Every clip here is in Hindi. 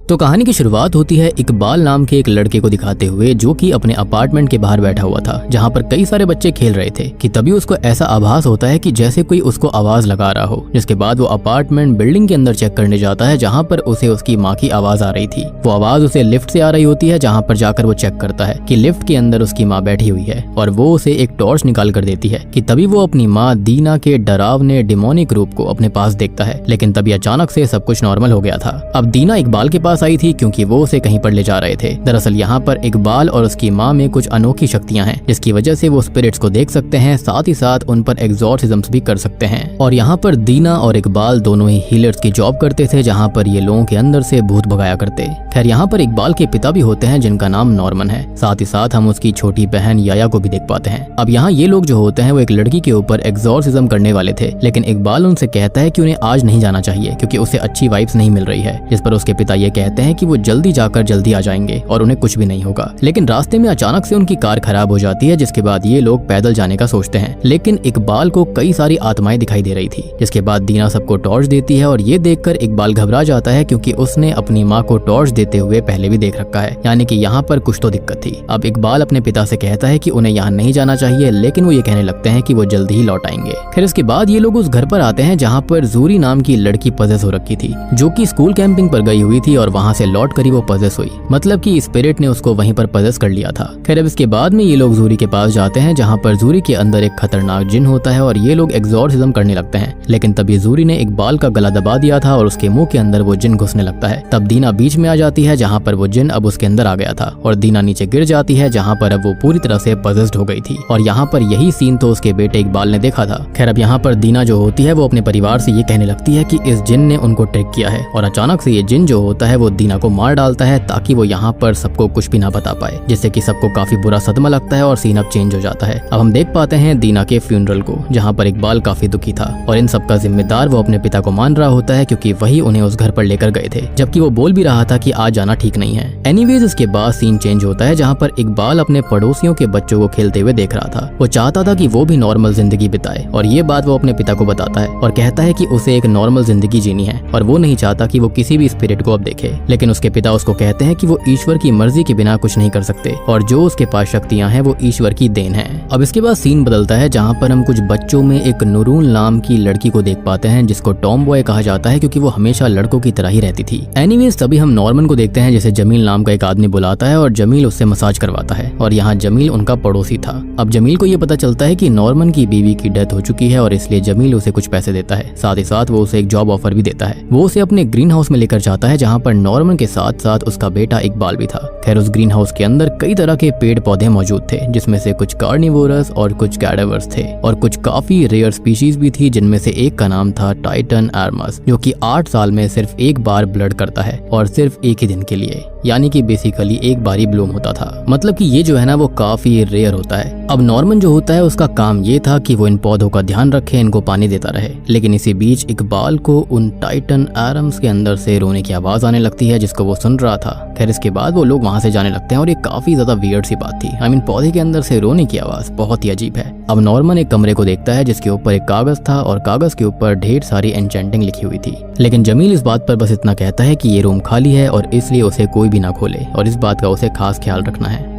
तो कहानी की शुरुआत होती है इकबाल नाम के एक लड़के को दिखाते हुए, जो कि अपने अपार्टमेंट के बाहर बैठा हुआ था जहां पर कई सारे बच्चे खेल रहे थे कि तभी उसको ऐसा आभास होता है कि जैसे कोई उसको आवाज लगा रहा हो। जिसके बाद वो अपार्टमेंट बिल्डिंग के अंदर चेक करने जाता है जहां पर उसे उसकी माँ की आवाज आ रही थी। वो आवाज उसे लिफ्ट से आ रही होती है, जहां पर जाकर वो चेक करता है कि लिफ्ट के अंदर उसकी माँ बैठी हुई है और वो उसे एक टॉर्च निकाल कर देती है कि तभी वो अपनी माँ दीना के डरावने डिमोनिक रूप को अपने पास देखता है। लेकिन तभी अचानक से सब कुछ नॉर्मल हो गया था। अब दीना इकबाल के पास आई थी क्योंकि वो उसे कहीं पर ले जा रहे थे। दरअसल यहाँ पर इकबाल और उसकी माँ में कुछ अनोखी शक्तियाँ हैं, जिसकी वजह से वो स्पिरिट्स को देख सकते हैं, साथ ही साथ उन पर एग्जॉर्सिज्म्स भी कर सकते हैं। और यहाँ पर दीना और इकबाल दोनों ही हीलर्स की जॉब करते थे, जहाँ पर ये लोगों के अंदर से भूत भगाया करते। खैर यहाँ पर इकबाल के पिता भी होते हैं जिनका नाम नॉर्मन है। साथ ही साथ हम उसकी छोटी बहन याया को भी देख पाते हैं। अब यहाँ ये लोग जो होते हैं वो एक लड़की के ऊपर एग्जॉर्सिज्म करने वाले थे, लेकिन इकबाल उनसे कहता है कि उन्हें आज नहीं जाना चाहिए क्योंकि उसे अच्छी वाइब्स नहीं मिल रही है। जिस पर उसके पिता ये कहते हैं कि वो जल्दी जाकर जल्दी आ जाएंगे और उन्हें कुछ भी नहीं होगा। लेकिन रास्ते में अचानक से उनकी कार खराब हो जाती है, जिसके बाद ये लोग पैदल जाने का सोचते हैं। लेकिन इकबाल को कई सारी आत्माएं दिखाई दे रही थी। जिसके बाद दीना सबको टॉर्च देती है और ये देखकर इकबाल घबरा जाता है क्योंकि उसने अपनी माँ को टॉर्च देते हुए पहले भी देख रखा है, यानी कि यहाँ पर कुछ तो दिक्कत थी। अब इकबाल अपने पिता से कहता है कि उन्हें यहाँ नहीं जाना चाहिए, लेकिन वो ये कहने लगते हैं कि वो जल्दी ही लौट आएंगे। फिर इसके बाद ये लोग उस घर पर आते हैं जहाँ पर जूरी नाम की लड़की पजेस हो रखी थी, जो कि स्कूल कैंपिंग पर गई हुई थी और वहाँ से लौट कर ही वो पजेस हुई, मतलब कि स्पिरिट ने उसको वहीं पर पजेस कर लिया था। खैर अब इसके बाद में ये लोग जूरी के पास जाते हैं जहाँ पर जूरी के अंदर एक खतरनाक जिन होता है और ये लोग एग्जॉर्सिज्म करने लगते हैं। लेकिन तभी जूरी ने इकबाल का गला दबा दिया था और उसके मुंह के अंदर वो जिन घुसने लगता है। तब दीना बीच में आ जाती है जहाँ पर वो जिन अब उसके अंदर आ गया था और दीना नीचे गिर जाती है जहाँ पर अब वो पूरी तरह से पजेस्ड हो गई थी। और यहाँ पर यही सीन तो उसके बेटे इकबाल ने देखा था। खैर अब यहाँ पर दीना जो होती है वो अपने परिवार से ये कहने लगती है कि इस जिन ने उनको ट्रिक किया है और अचानक से ये जिन जो होता है वो दीना को मार डालता है ताकि वो यहाँ पर सबको कुछ भी ना बता पाए, जिससे कि सबको काफी बुरा सदमा लगता है और सीन अब चेंज हो जाता है। अब हम देख पाते हैं दीना के फ्यूनरल को, जहाँ पर इकबाल काफी दुखी था और इन सब का जिम्मेदार वो अपने पिता को मान रहा होता है क्योंकि वही उन्हें उस घर पर लेकर गए थे, जबकि वो बोल भी रहा था कि आज जाना ठीक नहीं है। एनीवेज इसके बाद सीन चेंज होता है जहाँ पर इकबाल अपने पड़ोसियों के बच्चों को खेलते हुए देख रहा था। वो चाहता था कि वो भी नॉर्मल जिंदगी बिताए और ये बात वो अपने पिता को बताता है और कहता है कि उसे एक नॉर्मल जिंदगी जीनी है और वो नहीं चाहता कि वो किसी भी स्पिरिट को अब देखे। लेकिन उसके पिता उसको कहते हैं कि वो ईश्वर की मर्जी के बिना कुछ नहीं कर सकते और जो उसके पास शक्तियां हैं वो ईश्वर की देन है। अब इसके बाद सीन बदलता है जहां पर हम कुछ बच्चों में एक नूरुल नाम की लड़की को देख पाते हैं, जिसको टॉम बॉय कहा जाता है क्योंकि वो हमेशा लड़कों की तरह ही रहती थी। एनीवेज तभी हम नॉर्मन को देखते हैं जिसे जमील नाम का एक आदमी बुलाता है और जमील उससे मसाज करवाता है और यहाँ जमील उनका पड़ोसी था। अब जमील को ये पता चलता है कि नॉर्मन की बीवी की डेथ हो चुकी है और इसलिए जमील उसे कुछ पैसे देता है। साथ ही साथ वो उसे एक जॉब ऑफर भी देता है। वो उसे अपने ग्रीन हाउस में लेकर जाता है जहाँ पर नॉर्मन के साथ साथ उसका बेटा इकबाल भी था। खैर उस ग्रीन हाउस के अंदर कई तरह के पेड़ पौधे मौजूद थे, जिसमें से कुछ कार्निवोरस और कुछ कैडावर्स थे और कुछ काफी रेयर स्पीशीज भी थी, जिनमें से एक का नाम था टाइटन एरमस, जो कि 8 साल में सिर्फ एक बार ब्लड करता है और सिर्फ एक ही दिन के लिए, यानी कि बेसिकली एक बार ही ब्लूम होता था। मतलब कि ये जो है ना वो काफी रेयर होता है। अब नॉर्मन जो होता है उसका काम ये था कि वो इन पौधों का ध्यान रखे, इनको पानी देता रहे। लेकिन इसी बीच इकबाल को उन टाइटन एरम्स के अंदर से रोने की आवाज आने लगती है, जिसको वो सुन रहा था। खैर इसके बाद वो लोग वहां से जाने लगते हैं और ये काफी ज्यादा वियर्ड सी बात थी। पौधे के अंदर से रोने की आवाज बहुत ही अजीब है। अब नॉर्मन एक कमरे को देखता है जिसके ऊपर एक कागज था और कागज के ऊपर ढेर सारी एन्चेंटिंग लिखी हुई थी। लेकिन जमील इस बात पर बस इतना कहता है कि ये रूम खाली है और इसलिए उसे कोई भी ना खोले और इस बात का उसे खास ख्याल रखना है।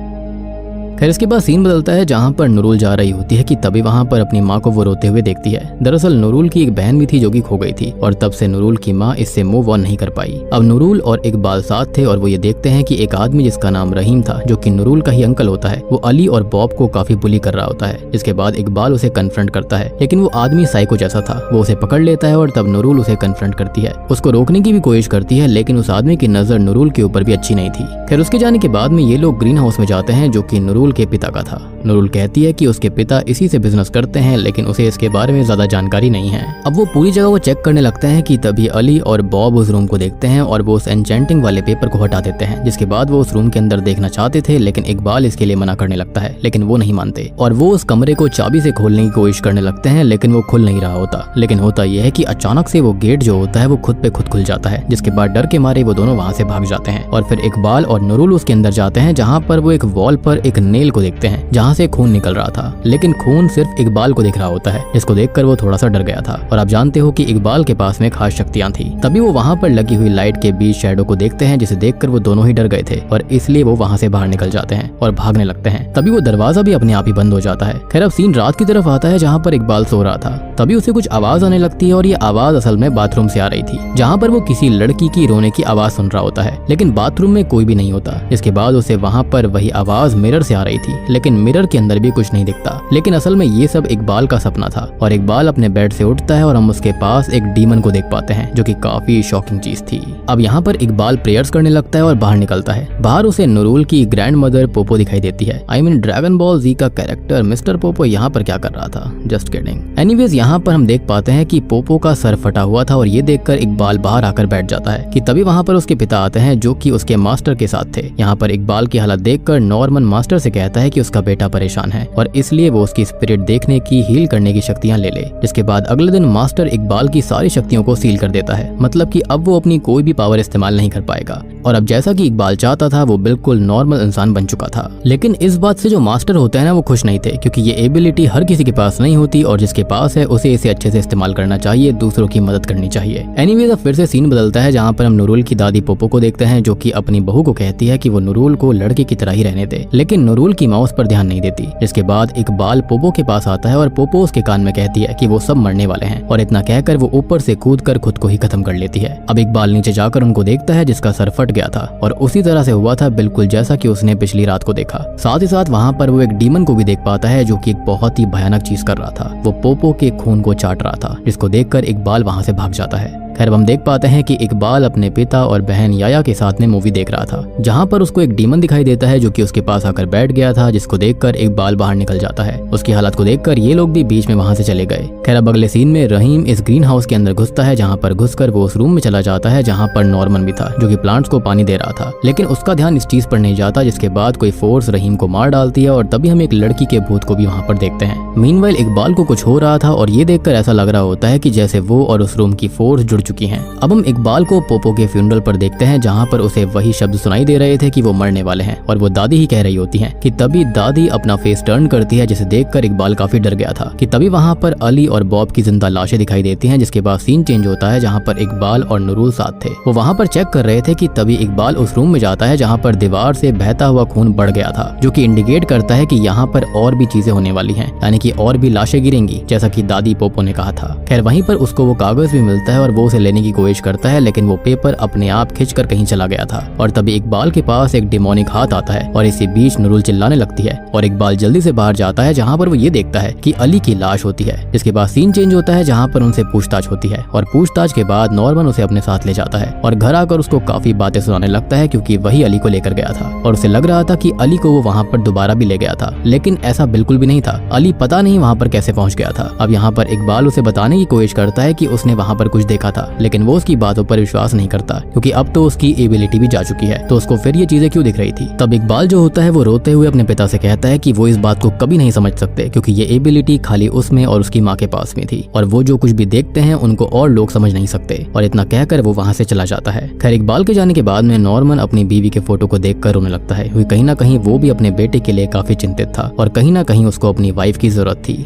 खैर इसके बाद सीन बदलता है जहाँ पर नूरुल जा रही होती है कि तभी वहाँ पर अपनी माँ को वो रोते हुए देखती है। दरअसल नूरुल की एक बहन भी थी जो कि खो गई थी और तब से नूरुल की माँ इससे मूव ऑन नहीं कर पाई। अब नूरुल और इकबाल साथ थे और वो ये देखते हैं कि एक आदमी जिसका नाम रहीम था, जो कि नूरुल का ही अंकल होता है, वो अली और बॉब को काफी बुली कर रहा होता है। जिसके बाद इकबाल उसे कन्फ्रंट करता है, लेकिन वो आदमी साइको जैसा था। वो उसे पकड़ लेता है और तब नूरुल उसे कन्फ्रंट करती है, उसको रोकने की भी कोशिश करती है, लेकिन उस आदमी की नजर नूरुल के ऊपर भी अच्छी नहीं थी। खैर उसके जाने के बाद में ये लोग ग्रीन हाउस में जाते हैं, जो कि नूरुल के पिता का था। नूरुल कहती है कि उसके पिता इसी से बिजनेस करते हैं, लेकिन उसे इसके बारे में ज्यादा जानकारी नहीं है। अब वो पूरी जगह वो चेक करने लगते हैं कि तभी अली और बॉब उस रूम को देखते हैं और वो उस एन्चेंटिंग वाले पेपर को हटा देते हैं। जिसके बाद वो उस रूम के अंदर देखना चाहते थे, लेकिन इकबाल इसके लिए मना करने लगता है, लेकिन वो नहीं मानते और वो उस कमरे को चाबी से खोलने की कोशिश करने लगते हैं, लेकिन वो खुल नहीं रहा होता। लेकिन होता यह है कि अचानक से वो गेट जो होता है वो खुद पे खुद खुल जाता है, जिसके बाद डर के मारे वो दोनों वहां से भाग जाते हैं और फिर इकबाल और नूरुल उसके अंदर जाते हैं, जहाँ पर वो एक वॉल पर एक नेल को देखते हैं जहाँ से खून निकल रहा था, लेकिन खून सिर्फ इकबाल को दिख रहा होता है, जिसको देखकर वो थोड़ा सा डर गया था। और आप जानते हो कि इकबाल के पास में खास शक्तियां थी। तभी वो वहाँ पर लगी हुई लाइट के बीच शैडो को देखते हैं, जिसे देखकर वो दोनों ही डर गए थे और इसलिए वो वहाँ से बाहर निकल जाते हैं और भागने लगते हैं। तभी वो दरवाजा भी अपने आप ही बंद हो जाता है। खैर अब सीन रात की तरफ आता है जहाँ पर इकबाल सो रहा था। तभी उसे कुछ आवाज आने लगती है और ये आवाज असल में बाथरूम से आ रही थी, जहाँ पर वो किसी लड़की की रोने की आवाज सुन रहा होता है, लेकिन बाथरूम में कोई भी नहीं होता। इसके बाद उसे वहाँ पर वही आवाज मिरर से आ रही थी, लेकिन मिरर के अंदर भी कुछ नहीं दिखता। लेकिन असल में ये सब इकबाल का सपना था और इकबाल अपने बेड से उठता है और हम उसके पास एक डीमन को देख पाते हैं, जो कि काफी शॉकिंग चीज थी। अब यहाँ पर इकबाल प्रेयर्स करने लगता है और बाहर निकलता है। बाहर उसे नुरुल की ग्रैंड मदर पोपो दिखाई देती है। आई मीन ड्रैगन बॉल जी का कैरेक्टर मिस्टर पोपो यहाँ पर क्या कर रहा था, जस्ट किडिंग। एनीवेज यहाँ पर हम देख पाते हैं कि पोपो का सर फटा हुआ था और ये देखकर इकबाल बाहर आकर बैठ जाता है कि तभी वहाँ पर उसके पिता आते हैं, जो कि उसके मास्टर के साथ थे। यहाँ पर इकबाल की हालत देखकर नॉर्मन मास्टर से कहता है कि उसका बेटा परेशान है और इसलिए वो उसकी स्पिरिट देखने की, हील करने की शक्तियां ले ले। जिसके बाद अगले दिन मास्टर इकबाल की सारी शक्तियों को सील कर देता है, मतलब कि अब वो अपनी कोई भी पावर इस्तेमाल नहीं कर पाएगा। और अब जैसा कि इकबाल चाहता था, वो बिल्कुल नॉर्मल इंसान बन चुका था। लेकिन इस बात से जो मास्टर होते हैं ना, वो खुश नहीं थे, क्योंकि ये एबिलिटी हर किसी के पास नहीं होती और जिसके पास है उसे इसे अच्छे से इस्तेमाल करना चाहिए, दूसरों की मदद करनी चाहिए। एनीवेज अब फिर से सीन बदलता है, जहाँ पर हम नुरुल की दादी पोपो को देखते हैं, जो कि अपनी बहू को कहती है कि वो नुरुल को लड़के की तरह ही रहने दे, लेकिन नुरुल की माँ उस पर ध्यान नहीं देती। जिसके बाद इकबाल पोपो के पास आता है और पोपो उसके कान में कहती है कि वो सब मरने वाले हैं और इतना कहकर वो ऊपर से कूदकर खुद को ही खत्म कर लेती है। अब इकबाल नीचे जाकर उनको देखता है, जिसका सर फट गया था और उसी तरह से हुआ था, बिल्कुल जैसा कि उसने पिछली रात को देखा। साथ ही साथ वहाँ पर वो एक डीमन को भी देख पाता है, जो कि एक बहुत ही भयानक चीज कर रहा था। वो पोपो के खून को चाट रहा था, जिसको देखकर इकबाल वहाँ से भाग जाता है। खैर हम देख पाते हैं कि इकबाल अपने पिता और बहन याया के साथ में मूवी देख रहा था, जहाँ पर उसको एक डीमन दिखाई देता है, जो कि उसके पास आकर बैठ गया था, जिसको देखकर इकबाल बाहर निकल जाता है। उसकी हालत को देखकर ये लोग भी बीच में वहाँ से चले गए। खैर अब अगले सीन में रहीम इस ग्रीन हाउस के अंदर घुसता है, जहाँ पर घुसकर वो उस रूम में चला जाता है जहाँ पर नॉर्मन भी था, जो कि प्लांट्स को पानी दे रहा था। लेकिन उसका ध्यान इस चीज पर नहीं जाता, जिसके बाद कोई फोर्स रहीम को मार डालती है और तभी हम एक लड़की के भूत को भी वहाँ पर देखते हैं। मीनवाइल इकबाल को कुछ हो रहा था और ये देखकर ऐसा लग रहा होता है कि जैसे वो और उस रूम की फोर्स जुड़ चुकी है। अब हम इकबाल को पोपो के फ्यूनरल पर देखते हैं, जहाँ पर उसे वही शब्द सुनाई दे रहे थे कि वो मरने वाले हैं और वो दादी ही कह रही होती हैं कि तभी दादी अपना फेस टर्न करती है, जिसे देखकर इकबाल काफी डर गया था कि तभी वहाँ पर अली और बॉब की जिंदा लाशें दिखाई देती हैं। जिसके बाद सीन चेंज होता है, जहाँ पर इकबाल और नुरुल साथ थे। वो वहाँ पर चेक कर रहे थे कि तभी इकबाल उस रूम में जाता है जहाँ पर दीवार से बहता हुआ खून बढ़ गया था, जो कि इंडिकेट करता है कि यहाँ पर और भी चीजें होने वाली हैं, यानी कि और भी लाशें गिरेंगी, जैसा कि दादी पोपो ने कहा था। खैर वहीं पर उसको वो कागज भी मिलता है और वो उसे लेने की कोशिश करता है, लेकिन वो पेपर अपने आप खिंचकर कहीं चला गया था। और तभी इकबाल के पास एक डिमोनिक हाथ आता है और इसी बीच नुरुल चिल्लाने लगती है और इकबाल जल्दी से बाहर जाता है, जहाँ पर वो ये देखता है कि अली की लाश होती है। जिसके बाद सीन चेंज होता है, जहाँ पर उनसे पूछताछ होती है और पूछताछ के बाद नॉर्मन उसे अपने साथ ले जाता है और घर आकर उसको काफी बातें सुनाने लगता है, क्योंकि वही अली को लेकर गया था और उसे लग रहा था कि अली को वो वहाँ पर दोबारा भी ले गया था, लेकिन ऐसा बिल्कुल भी नहीं था। अली पता नहीं वहाँ पर कैसे पहुँच गया था। अब यहाँ पर इकबाल उसे बताने की कोशिश करता है कि उसने वहाँ पर कुछ देखा था, लेकिन वो उसकी बातों पर विश्वास नहीं करता, क्योंकि अब तो उसकी एबिलिटी भी जा चुकी है, तो उसको फिर ये चीजें क्यों दिख रही थी। तब इकबाल जो होता है वो रोते हुए अपने पिता से कहता है कि वो इस बात को कभी नहीं समझ सकते, क्योंकि ये एबिलिटी खाली उसमें और उसकी माँ के पास में थी और वो जो कुछ भी देखते हैं उनको और लोग समझ नहीं सकते। और इतना कहकर वो वहाँ से चला जाता है। खैर इकबाल के जाने के बाद में नॉर्मन अपनी बीवी के फोटो को देखकर रोने लगता है, क्योंकि कहीं ना कहीं वो भी अपने बेटे के लिए काफी चिंतित था और कहीं ना कहीं उसको अपनी वाइफ की जरूरत थी।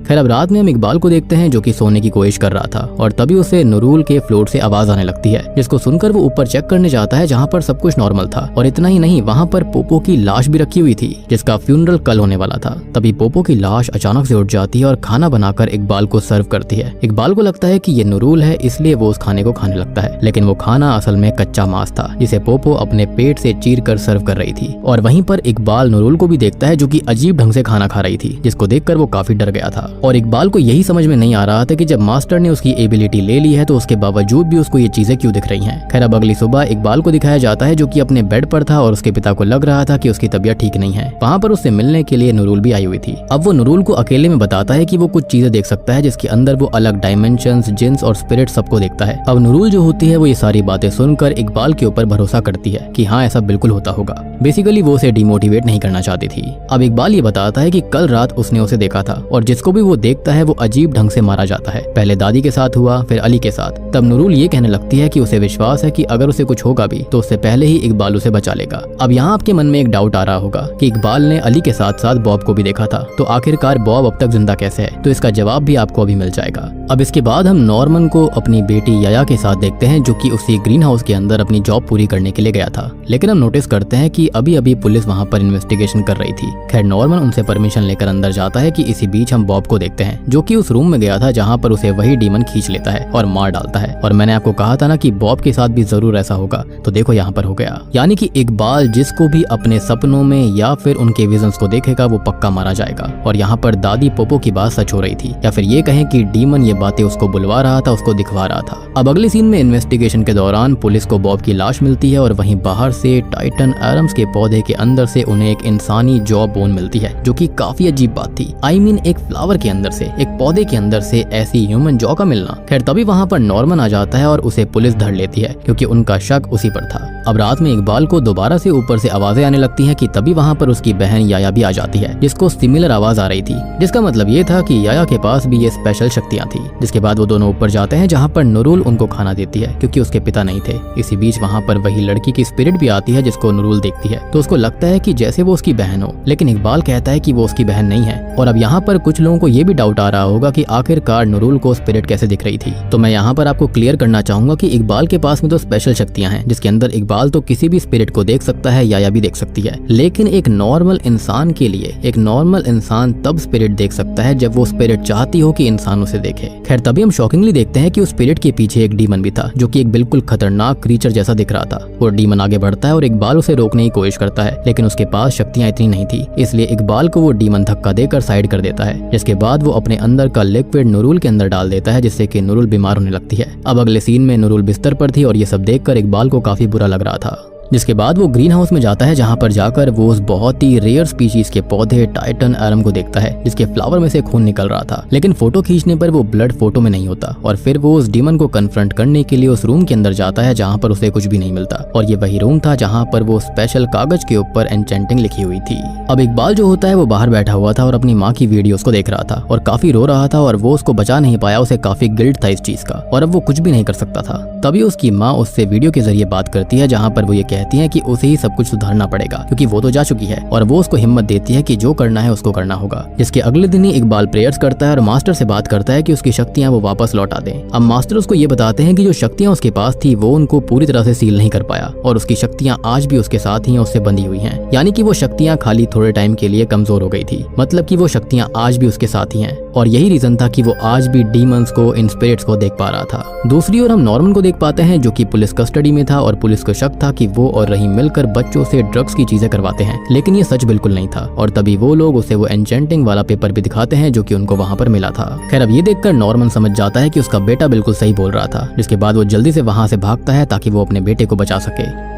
खैर अब रात में हम इकबाल को देखते हैं, जो कि सोने की कोशिश कर रहा था और तभी उसे नुरुल के फ्लोर से आवाज आने लगती है, जिसको सुनकर वो ऊपर चेक करने जाता है, जहाँ पर सब कुछ नॉर्मल था। और इतना ही नहीं, वहाँ पर पोपो की लाश भी रखी हुई थी, जिसका फ्यूनरल कल होने वाला था। तभी पोपो की लाश अचानक से उठ जाती है और खाना बनाकर इकबाल को सर्व करती है। इकबाल को लगता है कि ये नुरुल है, इसलिए वो उस खाने को खाने लगता है, लेकिन वो खाना असल में कच्चा मांस था, जिसे पोपो अपने पेट से चीर कर सर्व कर रही थी। और वहीं पर इकबाल नुरुल को भी देखता है, जो कि अजीब ढंग से खाना खा रही थी, जिसको देखकर वो काफी डर गया था। और इकबाल को यही समझ में नहीं आ रहा था कि जब मास्टर ने उसकी एबिलिटी ले ली है, तो उसके बावजूद भी उसको ये चीजें क्यों दिख रही हैं। खैर अब अगली सुबह इकबाल को दिखाया जाता है, जो कि अपने बेड पर था और उसके पिता को लग रहा था कि उसकी तबीयत ठीक नहीं है। वहाँ पर उससे मिलने के लिए नुरुल भी आई हुई थी। अब वो नुरुल को अकेले में बताता है कि वो कुछ चीजें देख सकता है, जिसके अंदर वो अलग डायमेंशंस, जिन्स और स्पिरिट सबको देखता है। अब नुरुल जो होती है वो ये सारी बातें सुनकर इकबाल के ऊपर भरोसा करती है कि हाँ ऐसा बिल्कुल होता होगा। बेसिकली वो उसे डिमोटिवेट नहीं करना चाहती थी। अब इकबाल ये बताता है कि कल रात उसने उसे देखा था और जिसको भी भी वो देखता है वो अजीब ढंग से मारा जाता है। पहले दादी के साथ हुआ, फिर अली के साथ। तब नूरुल ये कहने लगती है कि उसे विश्वास है कि अगर उसे कुछ होगा भी तो उससे पहले ही इकबाल उसे बचा लेगा। अब यहाँ आपके मन में एक डाउट आ रहा होगा कि इकबाल ने अली के साथ साथ बॉब को भी देखा था, तो आखिरकार बॉब अब तक जिंदा कैसे है? तो इसका जवाब भी आपको अभी मिल जाएगा। अब इसके बाद हम नॉर्मन को अपनी बेटी याया के साथ देखते हैं, जो कि उसी ग्रीन हाउस के अंदर अपनी जॉब पूरी करने के लिए गया था। लेकिन हम नोटिस करते हैं कि अभी अभी पुलिस वहाँ पर इन्वेस्टिगेशन कर रही थी। खैर नॉर्मन उनसे परमिशन लेकर अंदर जाता है कि इसी बीच हम बॉब को देखते हैं, जो कि उस रूम में गया था जहाँ पर उसे वही डीमन खींच लेता है और मार डालता है। और मैंने आपको कहा था ना कि बॉब के साथ भी जरूर ऐसा होगा, तो देखो यहाँ पर हो गया। यानी कि इकबाल जिसको भी अपने सपनों में या फिर उनके विजन्स को देखेगा वो पक्का मारा जाएगा। और यहाँ पर दादी पोपो की बात सच हो रही थी, या फिर ये कहें कि डीमन ये बातें उसको बुलवा रहा था, उसको दिखवा रहा था। अब अगले सीन में इन्वेस्टिगेशन के दौरान पुलिस को बॉब की लाश मिलती है और वहीं बाहर से टाइटन एरम्स के पौधे के अंदर से उन्हें एक इंसानी जॉ बोन मिलती है, जो कि काफी अजीब बात थी। आई मीन एक फ्लावर के अंदर से, एक पौधे के अंदर से ऐसी ह्यूमन जॉ का मिलना। खैर तभी वहाँ पर नॉर्मन आ जाता है और उसे पुलिस धर लेती है, क्योंकि उनका शक उसी पर था। अब रात में इकबाल को दोबारा से ऊपर से आवाजें आने लगती हैं कि तभी वहाँ पर उसकी बहन याया भी आ जाती है, जिसको सिमिलर आवाज आ रही थी, जिसका मतलब ये था कि याया के पास भी ये स्पेशल शक्तियां थी। जिसके बाद वो दोनों ऊपर जाते हैं, जहाँ पर नूरुल उनको खाना देती है, क्योंकि उसके पिता नहीं थे। इसी बीच वहाँ पर वही लड़की की स्पिरिट भी आती है, जिसको नूरुल देखती है, तो उसको लगता है कि जैसे वो उसकी बहन हो, लेकिन इकबाल कहता है कि वो उसकी बहन नहीं है। और अब यहाँ पर कुछ लोगों को ये भी डाउट आ रहा होगा कि आखिरकार नूरुल को स्पिरिट कैसे दिख रही थी। तो मैं यहाँ पर आपको क्लियर करना चाहूंगा कि इकबाल के पास में तो स्पेशल शक्तियां हैं, जिसके अंदर इकबाल तो किसी भी स्पिरिट को देख सकता है, याया भी देख सकती है। लेकिन एक नॉर्मल इंसान के लिए, एक नॉर्मल इंसान तब स्पिरिट देख सकता है जब वो स्पिरिट चाहती हो कि इंसान उसे देखे। खैर तभी हम शॉकिंगली देखते हैं कि उस स्पिरिट के पीछे एक डीमन भी था, जो कि एक बिल्कुल खतरनाक क्रीचर जैसा दिख रहा था। वो डीमन आगे बढ़ता है और इकबाल उसे रोकने की कोशिश करता है, लेकिन उसके पास शक्तियां इतनी नहीं थी, इसलिए इकबाल को वो डीमन धक्का देकर साइड कर देता है। जिसके बाद वो अपने अंदर का लिक्विड नूरुल के अंदर डाल देता है, जिससे कि नूरुल बीमार होने लगती है। अब अगले सीन में नूरुल बिस्तर पर थी और ये सब देखकर इकबाल को काफी बुरा लग रहा था। जिसके बाद वो ग्रीन हाउस में जाता है, जहाँ पर जाकर वो उस बहुत ही रेयर स्पीशीज के पौधे टाइटन एरम को देखता है, जिसके फ्लावर में से खून निकल रहा था। लेकिन फोटो खींचने पर वो ब्लड फोटो में नहीं होता। और फिर वो उस डीमन को कन्फ्रंट करने के लिए उस रूम के अंदर जाता है, जहाँ पर उसे कुछ भी नहीं मिलता। और ये वही रूम था जहाँ पर वो स्पेशल कागज के ऊपर एन्चेंटिंग लिखी हुई थी। अब इकबाल जो होता है वो बाहर बैठा हुआ था और अपनी माँ की वीडियोस को देख रहा था और काफी रो रहा था, और वो उसको बचा नहीं पाया। उसे काफी गिल्ट था इस चीज का, और अब वो कुछ भी नहीं कर सकता था। तभी उसकी माँ उससे वीडियो के जरिए बात करती है, जहाँ पर वो ये कहती है कि उसे ही सब कुछ सुधारना पड़ेगा, क्योंकि वो तो जा चुकी है। और वो उसको हिम्मत देती है कि जो करना है उसको करना होगा। इसके अगले दिन ही इकबाल प्रेयर्स करता है और मास्टर से बात करता है कि उसकी शक्तियां वो वापस लौटा दें। अब मास्टर उसको ये बताते हैं कि जो शक्तियां उसके पास थी वो उनको पूरी तरह से सील नहीं कर पाया, और उसकी शक्तियां आज भी उसके साथ ही उससे बंधी हुई हैं। यानी कि वो शक्तियां खाली थोड़े टाइम के लिए कमजोर हो गई थी, मतलब कि वो शक्तियां आज भी उसके साथ ही हैं। और यही रीजन था कि वो आज भी डीमंस को, इन स्पिरिट्स को देख पा रहा था। दूसरी ओर हम नॉर्मन को देख पाते हैं, जो कि पुलिस कस्टडी में था, और पुलिस को शक था कि वो और रहीम मिलकर बच्चों से ड्रग्स की चीजें करवाते हैं। लेकिन ये सच बिल्कुल नहीं था। और तभी वो लोग उसे वो एन्चेंटिंग वाला पेपर भी दिखाते हैं, जो कि उनको वहां पर मिला था। खैर अब ये देखकर नॉर्मन समझ जाता है कि उसका बेटा बिल्कुल सही बोल रहा था, जिसके बाद वो जल्दी से वहां से भागता है ताकि वो अपने बेटे को बचा सके।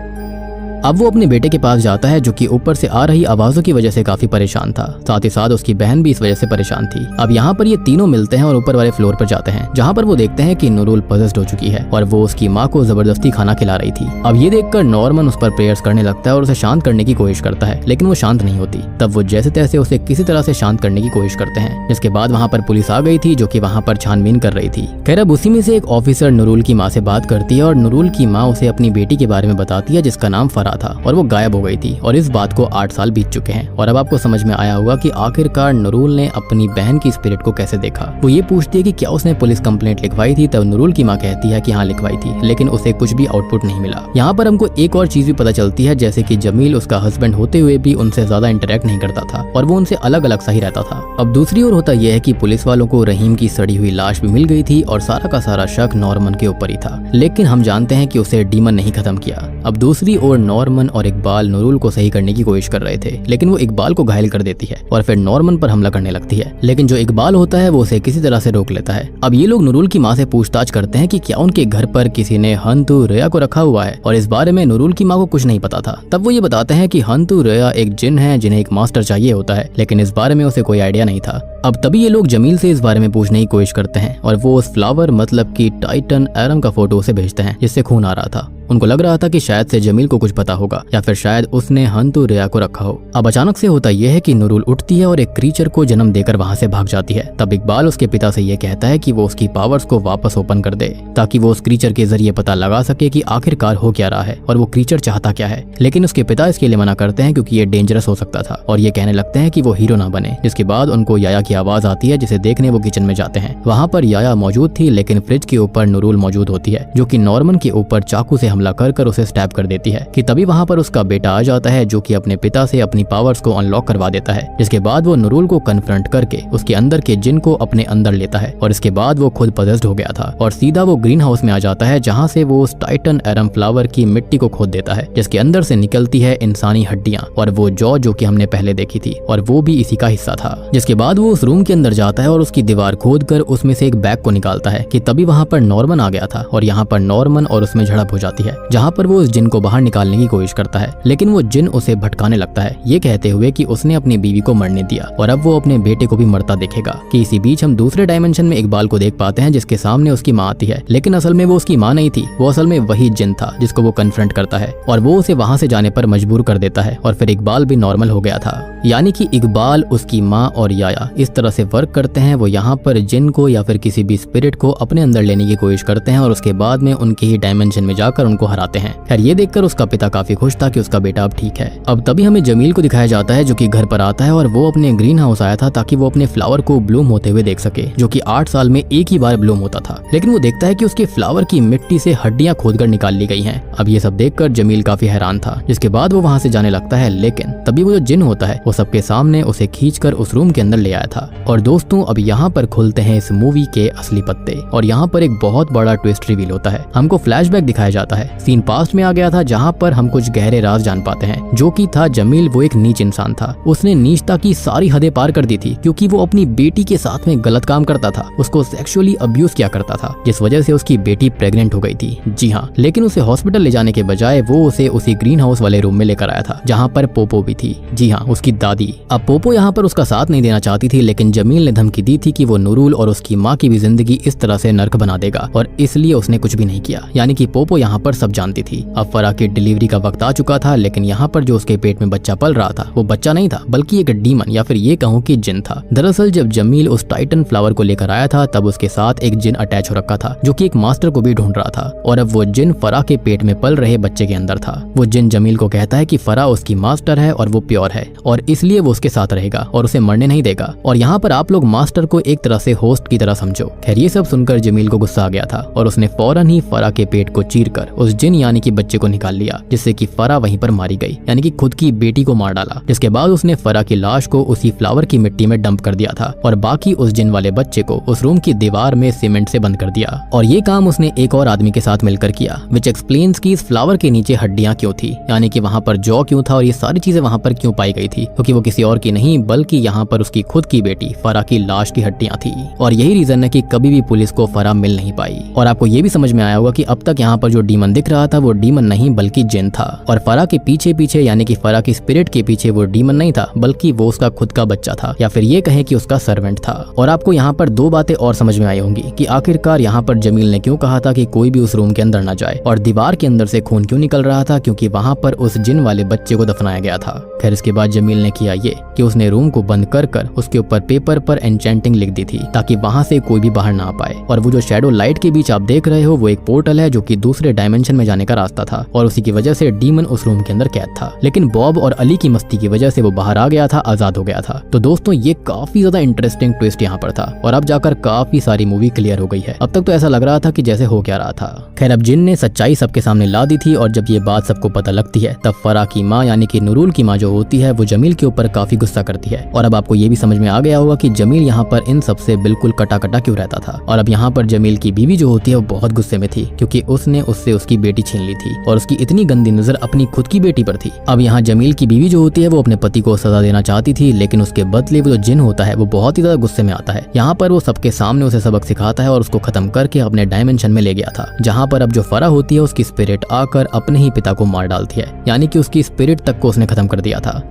अब वो अपने बेटे के पास जाता है, जो कि ऊपर से आ रही आवाजों की वजह से काफी परेशान था। साथ ही साथ उसकी बहन भी इस वजह से परेशान थी। अब यहाँ पर ये तीनों मिलते हैं और ऊपर वाले फ्लोर पर जाते हैं, जहाँ पर वो देखते हैं कि नूरुल पॉसेस्ड हो चुकी है और वो उसकी माँ को जबरदस्ती खाना खिला रही थी। अब ये देखकर नॉर्मन उस पर प्रेयर्स करने लगता है और उसे शांत करने की कोशिश करता है, लेकिन वो शांत नहीं होती। तब वो जैसे तैसे उसे किसी तरह से शांत करने की कोशिश करते हैं। जिसके बाद वहाँ पर पुलिस आ गई थी, जो कि वहाँ पर छानबीन कर रही थी। खैर अब उसी में से एक ऑफिसर नूरुल की माँ से बात करती है और नूरुल की माँ उसे अपनी बेटी के बारे में बताती है, जिसका नाम फराह था, और वो गायब हो गई थी। और इस बात को 8 साल बीत चुके हैं। और अब आपको समझ में आया होगा कि आखिरकार नूरुल ने अपनी बहन की स्पिरिट को कैसे देखा। वो ये पूछती है कि क्या उसने पुलिस कंप्लेंट लिखवाई थी, तब नूरुल की माँ कहती है कि हाँ लिखवाई थी, लेकिन उसे कुछ भी आउटपुट नहीं मिला। यहाँ पर हमको एक और चीज भी पता चलती है, जैसे कि जमील उसका हस्बैंड होते हुए भी उनसे ज्यादा इंटरेक्ट नहीं करता था और वो उनसे अलग अलग सा ही रहता था। अब दूसरी ओर होता यह है कि पुलिस वालों को रहीम की सड़ी हुई लाश भी मिल गई थी और सारा का सारा शक नॉर्मन के ऊपर ही था। लेकिन हम जानते हैं कि उसे डीमन नहीं खत्म किया। अब दूसरी ओर नॉर्मन और इकबाल नूरुल को सही करने की कोशिश कर रहे थे, लेकिन वो इकबाल को घायल कर देती है और फिर नॉर्मन पर हमला करने लगती है। लेकिन जो इकबाल होता है वो उसे किसी तरह से रोक लेता है। अब ये लोग नूरुल की माँ से पूछताछ करते हैं कि क्या उनके घर पर किसी ने हंतु रेया को रखा हुआ है, और इस बारे में नूरुल की माँ को कुछ नहीं पता था। तब वो ये बताते हैं कि हंतु रेया एक जिन है जिन्हें एक मास्टर चाहिए होता है, लेकिन इस बारे में उसे कोई आइडिया नहीं था। अब तभी ये लोग जमील से इस बारे में पूछने की कोशिश करते हैं और वो उस फ्लावर मतलब कि टाइटन एरम का फोटो उसे भेजते हैं जिससे खून आ रहा था। उनको लग रहा था कि शायद से जमील को कुछ पता होगा या फिर शायद उसने हंतु रिया को रखा हो। अब अचानक से होता यह है कि नूरुल उठती है और एक क्रीचर को जन्म देकर वहां से भाग जाती है। तब इकबाल उसके पिता से यह कहता है कि वो उसकी पावर्स को वापस ओपन कर दे ताकि वो उस क्रीचर के जरिए पता लगा सके कि आखिरकार हो क्या रहा है और वो क्रीचर चाहता क्या है। लेकिन उसके पिता इसके लिए मना करते हैं क्योंकि ये डेंजरस हो सकता था और ये कहने लगते हैं कि वो हीरो ना बने। जिसके बाद उनको याया की आवाज आती है जिसे देखने वो किचन में जाते हैं। वहाँ पर याया मौजूद थी लेकिन फ्रिज के ऊपर नूरुल मौजूद होती है जो कि नॉर्मन के ऊपर चाकू से हमला कर उसे स्टैब कर देती है कि तभी वहाँ पर उसका बेटा आ जाता है जो कि अपने पिता से अपनी पावर्स को अनलॉक करवा देता है। जिसके बाद वो नूरुल को कन्फ्रंट करके उसके अंदर के जिन को अपने अंदर लेता है और इसके बाद वो खुद पजेस्ड हो गया था और सीधा वो ग्रीन हाउस में आ जाता है जहाँ से वो उस टाइटन एरम फ्लावर की मिट्टी को खोद देता है जिसके अंदर से निकलती है इंसानी हड्डियां और वो जॉ जो कि हमने पहले देखी थी और वो भी इसी का हिस्सा था। जिसके बाद वो उस रूम के अंदर जाता है और उसकी दीवार खोद कर उसमें से एक बैग को निकालता है कि तभी वहाँ पर नॉर्मन आ गया था और यहाँ पर नॉर्मन और उसमें झड़प हो जाती है जहाँ पर वो उस जिन को बाहर निकालने की कोशिश करता है। लेकिन वो जिन उसे भटकाने लगता है ये कहते हुए कि उसने अपनी बीवी को मरने दिया और अब वो अपने बेटे को भी मरता देखेगा। कि इसी बीच हम दूसरे डायमेंशन में इकबाल को देख पाते हैं जिसके सामने उसकी माँ आती है लेकिन असल में वो उसकी माँ नहीं थी, वो असल में वही जिन था जिसको वो कन्फ्रंट करता है और वो उसे वहां से जाने पर मजबूर कर देता है और फिर इकबाल भी नॉर्मल हो गया था। यानी कि इकबाल, उसकी माँ और याया इस तरह से वर्क करते हैं। वो यहाँ पर जिन को या फिर किसी भी स्पिरिट को अपने अंदर लेने की कोशिश करते हैं और उसके बाद में उनके ही डायमेंशन में जाकर उनको हराते हैं। खैर ये देखकर उसका पिता काफी खुश था कि उसका बेटा अब ठीक है। अब तभी हमें जमील को दिखाया जाता है जो कि घर पर आता है और वो अपने ग्रीन हाउस आया था ताकि वो अपने फ्लावर को ब्लूम होते हुए देख सके जो कि 8 साल में एक ही बार ब्लूम होता था। लेकिन वो देखता है कि उसके फ्लावर की मिट्टी से हड्डियां खोदकर निकाल ली गई हैं। अब ये सब देखकर जमील काफी हैरान था जिसके बाद वो वहां से जाने लगता है। लेकिन तभी वो जो जिन होता है वो सबके सामने उसे खींचकर उस रूम के अंदर ले आया था। और दोस्तों अब यहाँ पर खुलते हैं इस मूवी के असली पत्ते और यहाँ पर एक बहुत बड़ा ट्विस्ट रिवील होता है। हमको फ्लैशबैक दिखाया जाता है। सीन पास्ट में आ गया था जहाँ पर हम कुछ गहरे राज जान पाते हैं जो कि था जमील वो एक नीच इंसान था। उसने नीचता की सारी हदें पार कर दी थी क्योंकि वो अपनी बेटी के साथ में गलत काम करता था, उसको सेक्सुअली अब्यूज किया करता था जिस वजह से उसकी बेटी प्रेग्नेंट हो गई थी। जी हाँ, लेकिन उसे हॉस्पिटल ले जाने के बजाय वो उसे उसी ग्रीन हाउस वाले रूम में लेकर आया था जहाँ पर पोपो भी थी। जी हाँ, उसकी दादी। अब पोपो यहाँ पर उसका साथ नहीं देना चाहती थी लेकिन जमील ने धमकी दी थी कि वो नूरुल और उसकी माँ की भी जिंदगी इस तरह से नर्क बना देगा और इसलिए उसने कुछ भी नहीं किया। यानी कि पोपो यहाँ पर सब जानती थी। अब फरा की डिलीवरी का वक्त आ चुका था लेकिन यहाँ पर जो उसके पेट में बच्चा पल रहा था वो बच्चा नहीं था बल्कि एक डीमन या फिर ये कहूँ कि जिन था। दरअसल जब जमील उस टाइटन फ्लावर को लेकर आया था तब उसके साथ एक जिन अटैच हो रखा था जो कि एक मास्टर को भी ढूंढ रहा था और अब वो जिन फरा के पेट में पल रहे बच्चे के अंदर था। वो जिन जमील को कहता है कि फरा उसकी मास्टर है और वो प्योर है और इसलिए वो उसके साथ रहेगा और उसे मरने नहीं देगा और यहाँ पर आप लोग मास्टर को एक तरह से होस्ट की तरह समझो। खैर ये सब सुनकर जमील को गुस्सा आ गया था और उसने फौरन ही फरा के पेट को चीरकर उस जिन यानी कि बच्चे को निकाल लिया जिससे कि फरा वहीं पर मारी गई यानी कि खुद की बेटी को मार डाला। जिसके बाद उसने फरा की लाश को उसी फ्लावर की मिट्टी में डंप कर दिया था और बाकी उस जिन वाले बच्चे को उस रूम की दीवार में सीमेंट से बंद कर दिया। और ये काम उसने एक और आदमी के साथ मिलकर किया विच एक्सप्लेन्स कि इस फ्लावर के नीचे हड्डियां क्यों थी, यानी कि वहाँ पर जॉ क्यों था और ये सारी चीजें वहाँ पर क्यों पाई गई थी क्योंकि वो किसी और की नहीं बल्कि यहाँ पर उसकी खुद की बेटी फरा की लाश की हड्डियां थी। और यही रीजन है कि कभी भी पुलिस को फरा मिल नहीं पाई। और आपको ये भी समझ में आया होगा कि अब तक यहाँ पर जो डीमन दिख रहा था वो डीमन नहीं बल्कि जिन था और फरा के पीछे पीछे यानी कि फरा की स्पिरिट के पीछे वो डीमन नहीं था बल्कि वो उसका खुद का बच्चा था या फिर ये कहें कि उसका सर्वेंट था। और आपको यहाँ पर 2 बातें और समझ में आई होंगी कि आखिरकार यहाँ पर जमील ने क्यों कहा था कि कोई भी उस रूम के अंदर न जाए और दीवार के अंदर से खून क्यों निकल रहा था क्योंकि वहाँ पर उस जिन वाले बच्चे को दफनाया गया था। खैर इसके बाद जमील ने किया ये कि उसने रूम को बंद कर उसके ऊपर पेपर पर एन्चेंटिंग लिख दी थी ताकि वहाँ से कोई भी बाहर ना आ पाए। और वो जो शैडो लाइट के बीच आप देख रहे हो वो एक पोर्टल है जो कि दूसरे डायमेंशन में जाने का रास्ता था और उसी की वजह से डीमन उस रूम के अंदर कैद था। लेकिन बॉब और अली की मस्ती की वजह से वो बाहर आ गया था, आजाद हो गया था। तो दोस्तों ये काफी ज्यादा इंटरेस्टिंग ट्विस्ट यहाँ पर था और अब जाकर काफी सारी मूवी क्लियर हो गई है। अब तक तो ऐसा लग रहा था कि जैसे हो क्या रहा था। खैर अब जिन ने सच्चाई सबके सामने ला दी थी और जब ये बात सबको पता लगती है तब फरा की माँ यानी कि नूरुल की माँ जो होती है वो जमील के ऊपर काफी गुस्सा करती है। और अब आपको ये भी समझ में आ गया होगा कि जमील यहाँ पर इन सबसे बिल्कुल कटा क्यों रहता था। और अब यहाँ पर जमील की बीवी जो होती है वो बहुत गुस्से में थी क्योंकि उसने उससे उसकी बेटी छीन ली थी और उसकी इतनी गंदी नजर अपनी खुद की बेटी पर थी। अब यहाँ जमील की बीवी जो होती है वो अपने पति को सजा देना चाहती थी लेकिन उसके बदले वो जो जिन होता है वो बहुत ही ज्यादा गुस्से में आता है। यहाँ पर वो सबके सामने उसे सबक सिखाता है और उसको खत्म करके अपने डायमेंशन में ले गया था जहाँ पर अब जो फरा होती है उसकी स्पिरिट आकर अपने ही पिता को मार डालती है यानी कि उसकी स्पिरिट तक को उसने खत्म कर दिया था।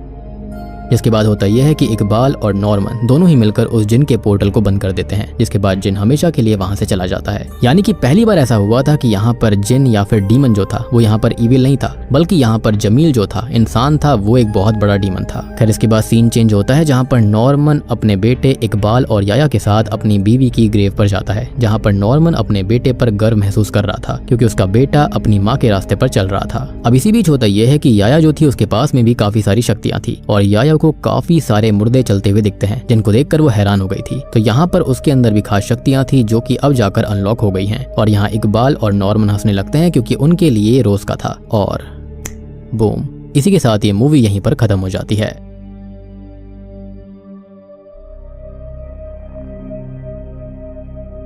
जिसके बाद होता यह है कि इकबाल और नॉर्मन दोनों ही मिलकर उस जिन के पोर्टल को बंद कर देते हैं, जिसके बाद जिन हमेशा के लिए वहां से चला जाता है। यानी कि पहली बार ऐसा हुआ था कि यहाँ पर जिन या फिर डीमन जो था वो यहाँ पर इविल नहीं था, बल्कि यहाँ पर जमील जो था इंसान था, वो एक बहुत बड़ा डीमन था। खैर इसके बाद सीन चेंज होता है जहाँ पर नॉर्मन अपने बेटे इकबाल और याया के साथ अपनी बीवी की ग्रेव पर जाता है, जहाँ पर नॉर्मन अपने बेटे पर गर्व महसूस कर रहा था क्योंकि उसका बेटा अपनी माँ के रास्ते पर चल रहा था। अब इसी बीच होता यह है कि याया जो थी उसके पास में भी काफी सारी शक्तियां थी और याया को काफी सारे मुर्दे चलते हुए दिखते हैं, जिनको देखकर वो हैरान हो गई थी। तो यहाँ पर उसके अंदर भी खास शक्तियां थी जो कि अब जाकर अनलॉक हो गई हैं। और यहाँ इकबाल और नॉर्मन हंसने लगते हैं क्योंकि उनके लिए रोज का था। और बूम, इसी के साथ ये मूवी यहीं पर खत्म हो जाती है।